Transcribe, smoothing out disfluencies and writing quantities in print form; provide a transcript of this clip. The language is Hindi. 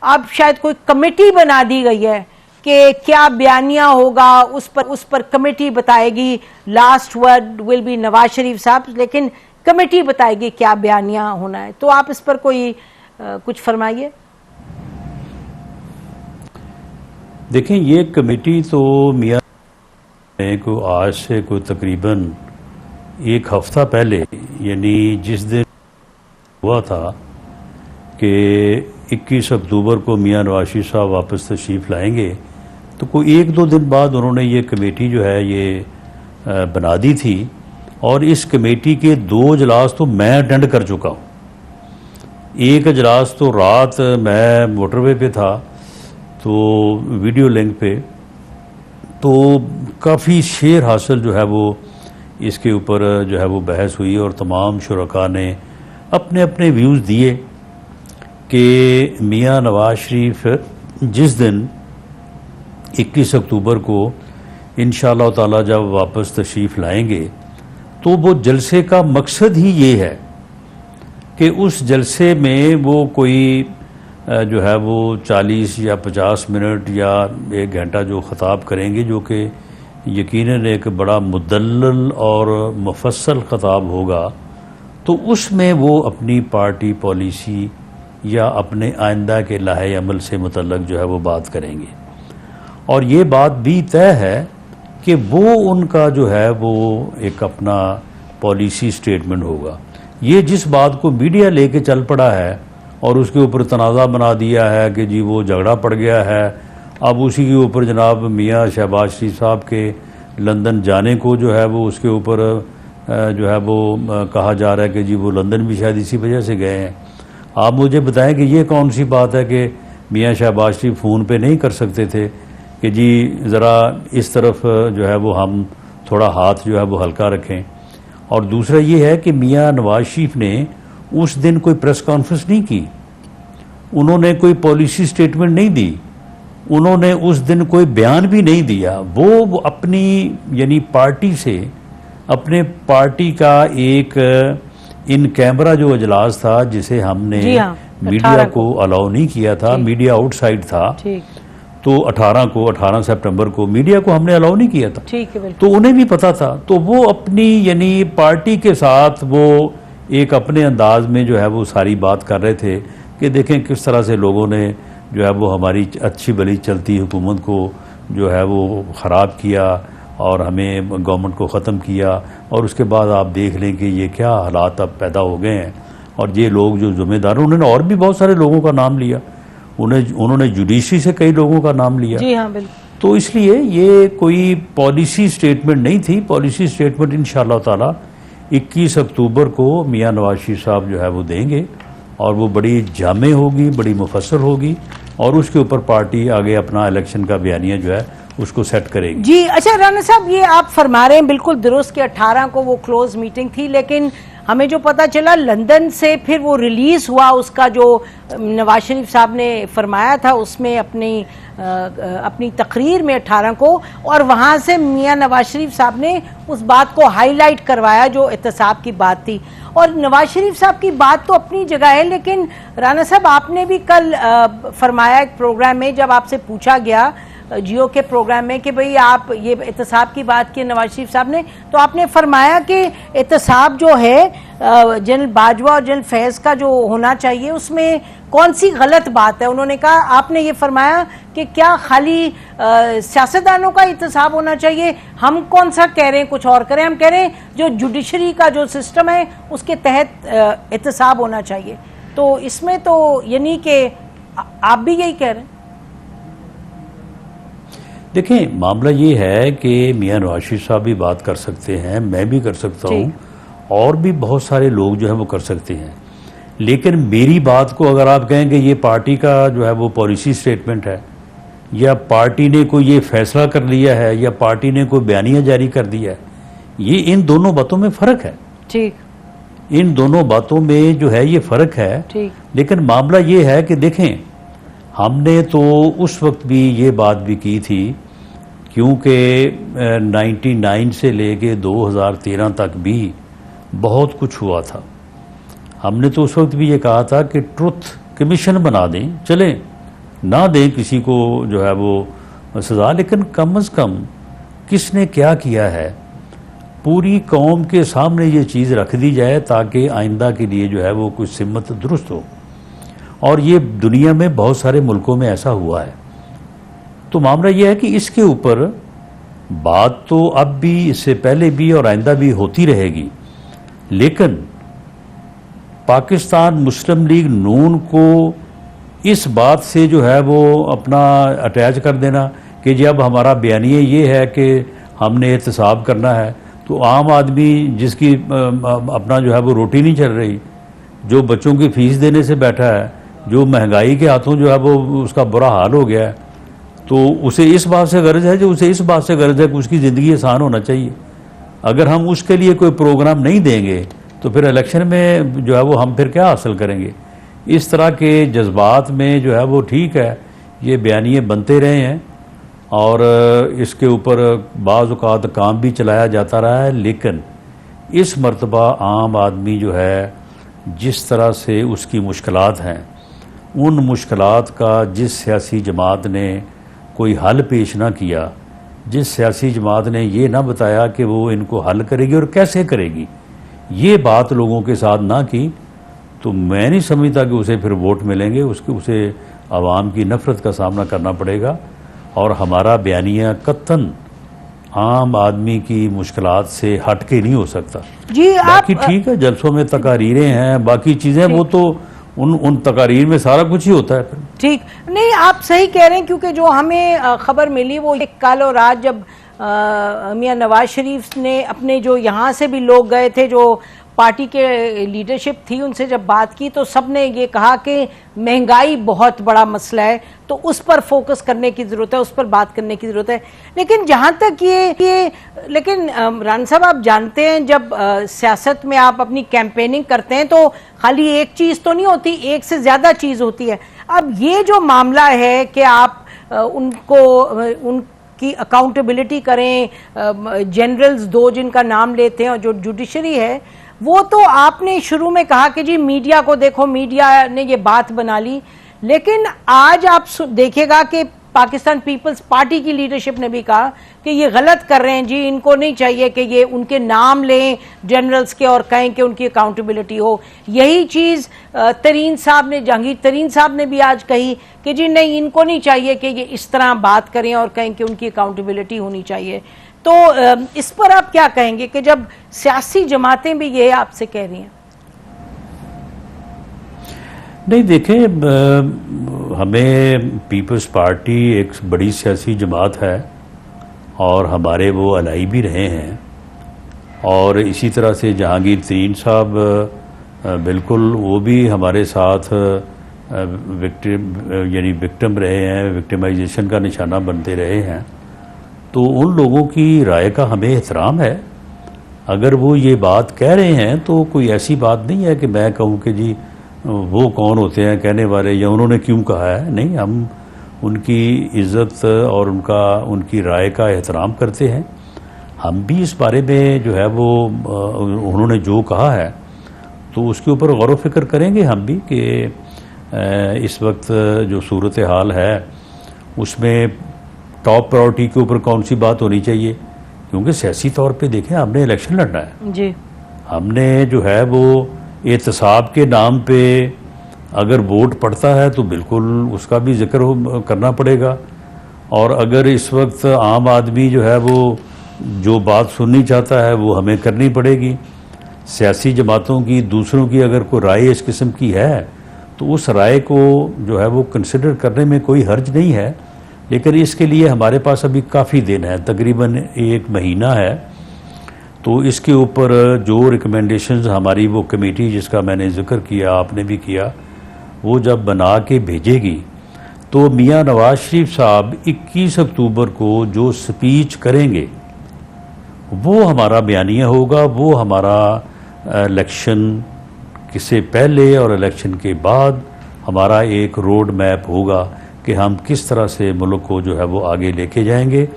अब शायद कोई कमेटी बना दी गई है कि क्या बयानिया होगा, उस पर कमेटी बताएगी। Last word will be Nawaz Sharif साहब, लेकिन कमेटी बताएगी क्या बयानिया होना है। तो आप इस पर कोई कुछ फरमाइए। देखें, ये कमेटी तो मियां को आज से कोई तकरीबन एक हफ्ता पहले, यानी जिस दिन हुआ था कि 21 अक्टूबर को मियां नवाज शरीफ साहब वापस तशरीफ़ लाएंगे, तो कोई 1-2 दिन बाद उन्होंने ये कमेटी जो है ये बना दी थी। और इस कमेटी के 2 इजलास तो मैं अटेंड कर चुका हूँ। एक इजलास तो रात मैं मोटरवे पे था, तो वीडियो लिंक पे, तो काफ़ी शेर हासिल जो है वो इसके ऊपर जो है वो बहस हुई और तमाम शुरका ने अपने अपने व्यूज़ दिए कि मियां नवाज शरीफ जिस दिन 21 अक्टूबर को इंशाअल्लाह ताला जब वापस तशरीफ़ लाएंगे, तो वो जलसे का मकसद ही ये है कि उस जलसे में वो कोई जो है वो 40 या 50 मिनट या 1 घंटा जो ख़ताब करेंगे, जो कि यकीनन एक बड़ा मुदल्लल और मुफस्सल ख़ताब होगा, तो उसमें वो अपनी पार्टी पॉलिसी या अपने आइंदा के लाहे अमल से मुतल्लक जो है वो बात करेंगे। और ये बात भी तय है कि वो उनका जो है वो एक अपना पॉलिसी स्टेटमेंट होगा। ये जिस बात को मीडिया लेके चल पड़ा है और उसके ऊपर तनाज़ा बना दिया है कि जी वो झगड़ा पड़ गया है, अब उसी के ऊपर जनाब मियां शहबाज शरीफ साहब के लंदन जाने को जो है वो उसके ऊपर जो है वो कहा जा रहा है कि जी वो लंदन भी शायद इसी वजह से गए हैं। आप मुझे बताएं कि ये कौन सी बात है कि मियां शहबाज शरीफ फ़ोन पे नहीं कर सकते थे कि जी ज़रा इस तरफ जो है वो हम थोड़ा हाथ जो है वो हल्का रखें। और दूसरा ये है कि मियां नवाज शरीफ ने उस दिन कोई प्रेस कॉन्फ्रेंस नहीं की, उन्होंने कोई पॉलिसी स्टेटमेंट नहीं दी, उन्होंने उस दिन कोई बयान भी नहीं दिया। वो अपनी यानी पार्टी से, अपने पार्टी का एक इन कैमरा जो इजलास था जिसे हमने मीडिया को अलाउ नहीं किया था, मीडिया आउटसाइड था, तो 18 सितंबर को मीडिया को हमने अलाउ नहीं किया था, तो उन्हें भी पता था। तो वो अपनी यानी पार्टी के साथ वो एक अपने अंदाज में जो है वो सारी बात कर रहे थे कि देखें किस तरह से लोगों ने जो है वो हमारी अच्छी भली चलती हुकूमत को जो है वो ख़राब किया और हमें गवर्नमेंट को ख़त्म किया, और उसके बाद आप देख लें कि ये क्या हालात अब पैदा हो गए हैं। और ये लोग जो ज़िम्मेदार, उन्होंने और भी बहुत सारे लोगों का नाम लिया, उन्होंने जुडिशरी से कई लोगों का नाम लिया। जी हाँ, बिल्कुल। तो इसलिए ये कोई पॉलिसी स्टेटमेंट नहीं थी। पॉलिसी स्टेटमेंट इंशाअल्लाह ताला 21 अक्टूबर को मियां नवाज शरीफ साहब जो है वो देंगे, और वो बड़ी जामे होगी, बड़ी मुफस्सल होगी, और उसके ऊपर पार्टी आगे अपना इलेक्शन का बयानिया जो है उसको सेट करेगी। जी अच्छा, राना साहब ये आप फरमा रहे हैं बिल्कुल दुरुस्त कि 18 को वो क्लोज मीटिंग थी, लेकिन हमें जो पता चला लंदन से फिर वो रिलीज हुआ, उसका जो नवाज शरीफ साहब ने फरमाया था उसमें अपनी तकरीर में 18 को, और वहां से मियां नवाज शरीफ साहब ने उस बात को हाईलाइट करवाया जो एहतसाब की बात थी। और नवाज शरीफ साहब की बात तो अपनी जगह है, लेकिन राना साहब आपने भी कल फरमाया एक प्रोग्राम में, जब आपसे पूछा गया जियो के प्रोग्राम में कि भाई आप ये एहतसाब की बात की नवाज शरीफ साहब ने, तो आपने फरमाया कि एहतसाब जो है जनरल बाजवा और जनरल फैज का जो होना चाहिए उसमें कौन सी गलत बात है। उन्होंने कहा, आपने ये फरमाया कि क्या खाली सियासतदानों का एहतसाब होना चाहिए, हम कौन सा कह रहे हैं कुछ और करें, हम कह रहे हैं जो जुडिशरी का जो सिस्टम है उसके तहत एहतसाब होना चाहिए। तो इसमें तो यानी कि आप भी यही कह रहे हैं। देखें, मामला ये है कि मियां नवाज शरीफ साहब भी बात कर सकते हैं, मैं भी कर सकता हूँ, और भी बहुत सारे लोग जो है वो कर सकते हैं। लेकिन मेरी बात को अगर आप कहें कि ये पार्टी का जो है वो पॉलिसी स्टेटमेंट है, या पार्टी ने कोई ये फैसला कर लिया है, या पार्टी ने कोई बयानिया जारी कर दिया है, ये इन दोनों बातों में फ़र्क है। ठीक, इन दोनों बातों में जो है ये फ़र्क है। लेकिन मामला ये है कि देखें, हमने तो उस वक्त भी ये बात भी की थी, क्योंकि 99 से लेके 2013 तक भी बहुत कुछ हुआ था। हमने तो उस वक्त भी ये कहा था कि ट्रुथ कमीशन बना दें, चलें ना दें किसी को जो है वो सज़ा, लेकिन कम से कम किसने क्या किया है पूरी कौम के सामने ये चीज़ रख दी जाए, ताकि आइंदा के लिए जो है वो कुछ सिमत दुरुस्त हो। और ये दुनिया में बहुत सारे मुल्कों में ऐसा हुआ है। तो मामला ये है कि इसके ऊपर बात तो अब भी, इससे पहले भी और आइंदा भी होती रहेगी, लेकिन पाकिस्तान मुस्लिम लीग नून को इस बात से जो है वो अपना अटैच कर देना कि जब हमारा बयानिया ये है कि हमने एहतसाब करना है, तो आम आदमी जिसकी अपना जो है वो रोटी नहीं चल रही, जो बच्चों की फीस देने से बैठा है, जो महंगाई के हाथों जो है वो उसका बुरा हाल हो गया है, तो उसे इस बात से गर्ज है, जो उसे इस बात से गर्ज है कि उसकी ज़िंदगी आसान होना चाहिए। अगर हम उसके लिए कोई प्रोग्राम नहीं देंगे तो फिर इलेक्शन में जो है वो हम फिर क्या हासिल करेंगे। इस तरह के जज्बात में जो है वो ठीक है ये बयानिए बनते रहे हैं और इसके ऊपर बाज़ औक़ात काम भी चलाया जाता रहा है, लेकिन इस मर्तबा आम आदमी जो है जिस तरह से उसकी मुश्किलात हैं, उन मुश्किलात का जिस सियासी जमात ने कोई हल पेश ना किया, जिस सियासी जमात ने ये ना बताया कि वो इनको हल करेगी और कैसे करेगी, ये बात लोगों के साथ ना की, तो मैं नहीं समझता कि उसे फिर वोट मिलेंगे। उसे आवाम की नफ़रत का सामना करना पड़ेगा और हमारा बयानिया कत्तन आम आदमी की मुश्किलात से हट के नहीं हो सकता। जी बाकी ठीक है, जलसों में तकारीरें हैं, बाकी चीज़ें, वो तो उन तकारीर में सारा कुछ ही होता है। ठीक नहीं, आप सही कह रहे हैं, क्योंकि जो हमें खबर मिली वो एक कल और रात जब मियां नवाज शरीफ ने अपने जो यहाँ से भी लोग गए थे, जो पार्टी के लीडरशिप थी, उनसे जब बात की तो सबने ये कहा कि महंगाई बहुत बड़ा मसला है, तो उस पर फोकस करने की ज़रूरत है, उस पर बात करने की ज़रूरत है। लेकिन जहाँ तक ये लेकिन राना साहब, आप जानते हैं जब सियासत में आप अपनी कैंपेनिंग करते हैं तो खाली एक चीज़ तो नहीं होती, एक से ज़्यादा चीज़ होती है। अब ये जो मामला है कि आप उनकी अकाउंटेबिलिटी करें, जनरल्स दो जिनका नाम लेते हैं और जो जुडिशरी है, वो तो आपने शुरू में कहा कि जी मीडिया को देखो, मीडिया ने ये बात बना ली, लेकिन आज आप देखिएगा कि पाकिस्तान पीपल्स पार्टी की लीडरशिप ने भी कहा कि ये गलत कर रहे हैं जी, इनको नहीं चाहिए कि ये उनके नाम लें जनरल्स के और कहें कि उनकी अकाउंटेबिलिटी हो। यही चीज़ तरीन साहब ने, जहांगीर तरीन साहब ने भी आज कही कि जी नहीं, इनको नहीं चाहिए कि ये इस तरह बात करें और कहें कि उनकी अकाउंटेबिलिटी होनी चाहिए। तो इस पर आप क्या कहेंगे कि जब सियासी जमातें भी ये आपसे कह रही हैं? नहीं, देखें, हमें पीपल्स पार्टी एक बड़ी सियासी जमात है और हमारे वो अलाई भी रहे हैं, और इसी तरह से जहांगीर तरीन साहब बिल्कुल वो भी हमारे साथ विक्टिम रहे हैं, विक्टिमाइजेशन का निशाना बनते रहे हैं। तो उन लोगों की राय का हमें एहतराम है। अगर वो ये बात कह रहे हैं तो कोई ऐसी बात नहीं है कि मैं कहूँ कि जी वो कौन होते हैं कहने वाले या उन्होंने क्यों कहा है। नहीं, हम उनकी इज़्ज़त और उनकी राय का एहतराम करते हैं। हम भी इस बारे में जो है वो उन्होंने जो कहा है तो उसके ऊपर गौर व फिक्र करेंगे हम भी कि इस वक्त जो सूरत हाल है उसमें टॉप प्रायोरिटी के ऊपर कौन सी बात होनी चाहिए, क्योंकि सियासी तौर पे देखें हमने इलेक्शन लड़ना है जी। हमने जो है वो एहतसाब के नाम पे अगर वोट पड़ता है तो बिल्कुल उसका भी जिक्र करना पड़ेगा। और अगर इस वक्त आम आदमी जो है वो जो बात सुननी चाहता है वो हमें करनी पड़ेगी। सियासी जमातों की, दूसरों की अगर कोई राय इस किस्म की है तो उस राय को जो है वो कंसिडर करने में कोई हर्ज नहीं है। लेकिन इसके लिए हमारे पास अभी काफ़ी दिन है, तकरीबन 1 महीना है। तो इसके ऊपर जो रिकमेंडेशंस हमारी वो कमेटी जिसका मैंने जिक्र किया, आपने भी किया, वो जब बना के भेजेगी तो मियां नवाज शरीफ साहब 21 अक्टूबर को जो स्पीच करेंगे वो हमारा बयानिया होगा, वो हमारा इलेक्शन से पहले और इलेक्शन के बाद हमारा एक रोड मैप होगा कि हम किस तरह से मुल्क को जो है वो आगे लेके जाएंगे।